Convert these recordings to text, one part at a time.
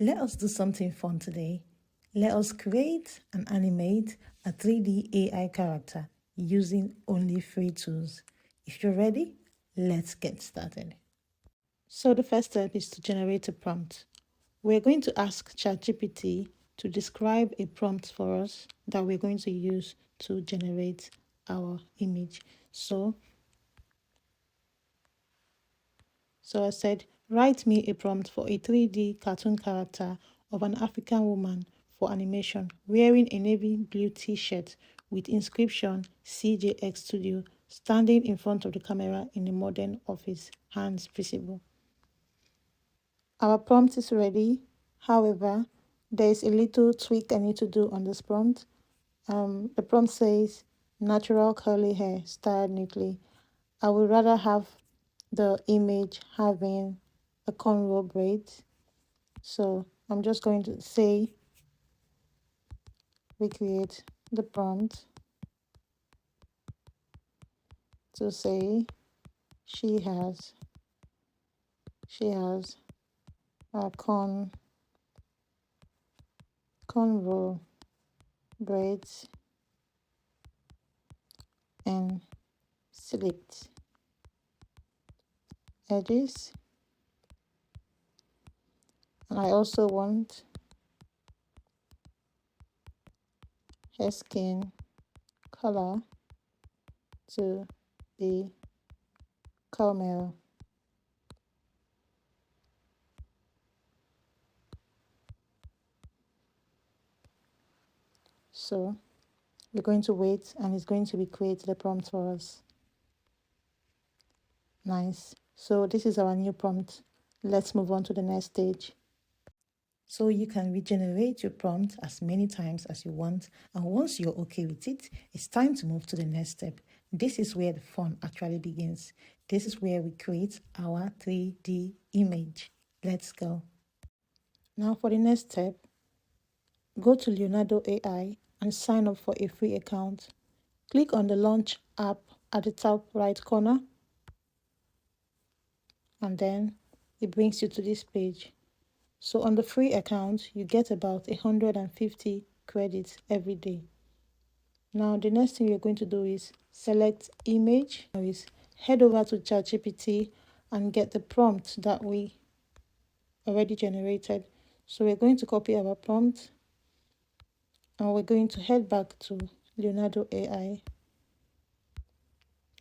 Let us do something fun today. Let us create and animate a 3D AI character using only free tools. If you're ready, let's get started. So the first step is to generate a prompt. We're going to ask ChatGPT to describe a prompt for us that we're going to use to generate our image. So I said, write me a prompt for a 3D cartoon character of an African woman for animation wearing a navy blue t-shirt with inscription CJX Studio, standing in front of the camera in a modern office, hands visible. Our prompt is ready. However, there is a little tweak I need to do on this prompt. The prompt says natural curly hair styled neatly. I would rather have the image having a cornrow braid. So I'm just going to say recreate the prompt to say she has a cornrow braids and slicked edges, and I also want her skin color to be caramel. So we're going to wait, and it's going to recreate the prompt for us. Nice. So this is our new prompt. Let's move on to the next stage. So you can regenerate your prompt as many times as you want, and once you're okay with it, it's time to move to the next step. This is where the fun actually begins. This is where we create our 3D image. Let's go. Now for the next step, go to Leonardo AI and sign up for a free account. Click on the Launch app at the top right corner, and then it brings you to this page. So on the free account, you get about 150 credits every day. Now the next thing you're going to do is select image. Head over to ChatGPT and get the prompt that we already generated. So we're going to copy our prompt, and we're going to head back to Leonardo AI,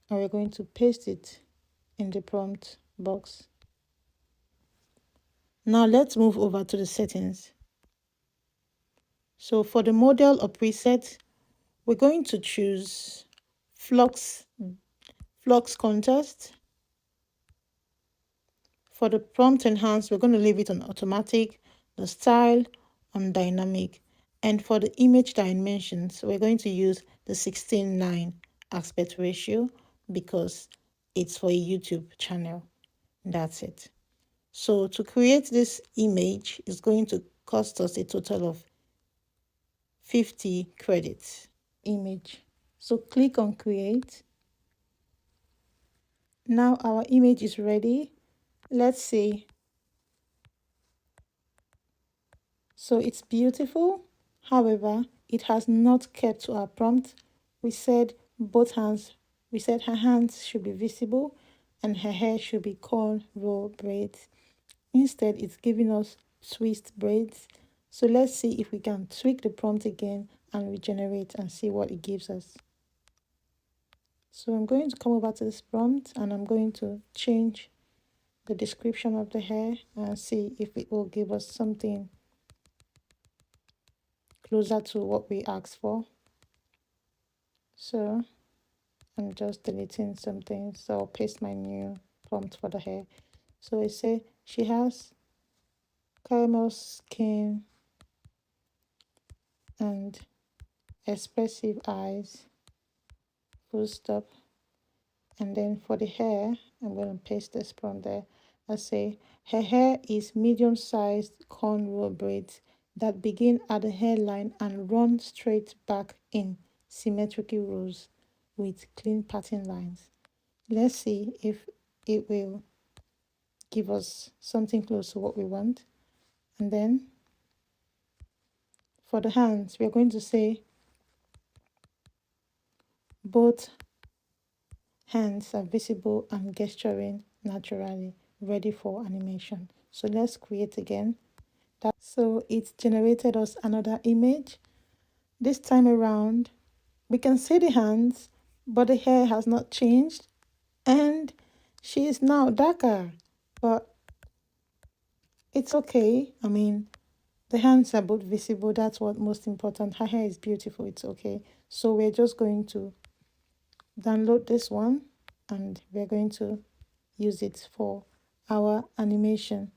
and we're going to paste it in the prompt box. Now let's move over to the settings. So for the model or preset, we're going to choose flux contrast. For the prompt enhance, we're going to leave it on automatic, the style on dynamic, and for the image dimensions, we're going to use the 16:9 aspect ratio because it's for a YouTube channel. That's it. So to create this image is going to cost us a total of 50 credits. Image. So click on create. Now our image is ready. Let's see. So it's beautiful. However, it has not kept to our prompt. We said her hands should be visible and her hair should be cornrow braids. Instead, it's giving us twist braids. So let's see if we can tweak the prompt again and regenerate and see what it gives us. So I'm going to come over to this prompt and I'm going to change the description of the hair and see if it will give us something closer to what we asked for. So I'm just deleting something, so I'll paste my new prompt for the hair. So I say she has caramel skin and expressive eyes, full stop. And then for the hair, I'm going to paste this prompt there. I say her hair is medium-sized cornrow braids that begin at the hairline and run straight back in symmetrical rows with clean pattern lines. Let's see if it will give us something close to what we want. And then for the hands, we are going to say both hands are visible and gesturing naturally, ready for animation. So let's create again. So it's generated us another image. This time around, we can see the hands, but the hair has not changed. And she is now darker, but it's okay. I mean, the hands are both visible. That's what most important. Her hair is beautiful. It's okay. So we're just going to download this one and we're going to use it for our animation.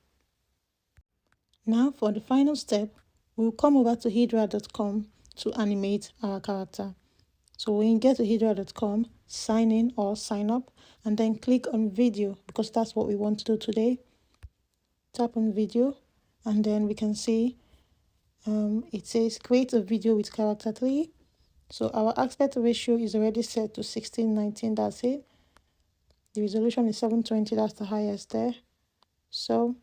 Now for the final step, we'll come over to Hedra.com to animate our character. So when you get to Hedra.com, sign in or sign up and then click on video because that's what we want to do today. Tap on video and then we can see it says create a video with character 3. So our aspect ratio is already set to 16:19, that's it. The resolution is 720, that's the highest there. So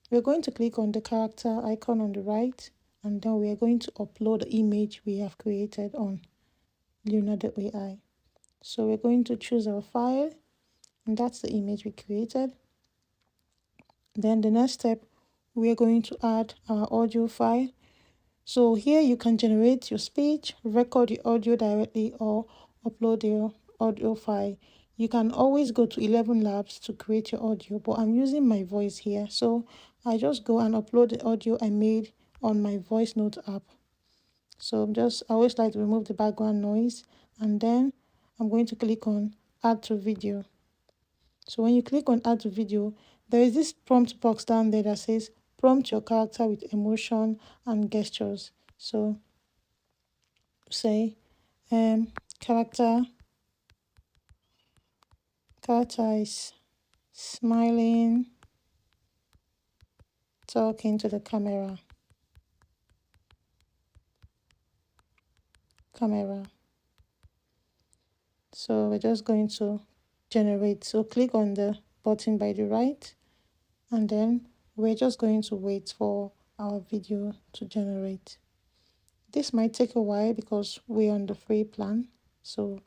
we're going to click on the character icon on the right and then we are going to upload the image we have created on Leonardo AI. So we're going to choose our file and that's the image we created. Then the next step, we are going to add our audio file. So here you can generate your speech, record your audio directly or upload your audio file. You can always go to 11 Labs to create your audio, but I'm using my voice here. So I just go and upload the audio I made on my voice note app. So I always like to remove the background noise and then I'm going to click on add to video. So when you click on add to video, there is this prompt box down there that says prompt your character with emotion and gestures. So say character is smiling, talking to the camera. So we're just going to generate. So click on the button by the right and then we're just going to wait for our video to generate. This might take a while because we're on the free plan. So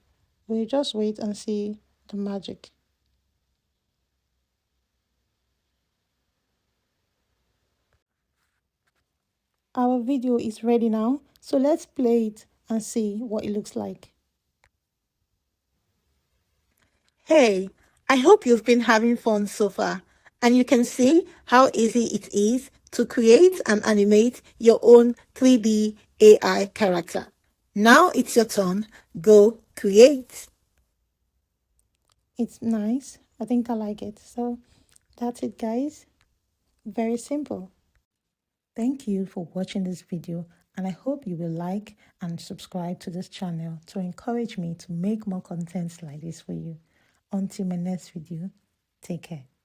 we'll just wait and see the magic. Our video is ready now. So let's play it and see what it looks like. Hey, I hope you've been having fun so far, and you can see how easy it is to create and animate your own 3D AI character. Now it's your turn. Go create. It's nice. I think I like it. So that's it, guys. Very simple. Thank you for watching this video and I hope you will like and subscribe to this channel to encourage me to make more contents like this for you. Until my next video, take care.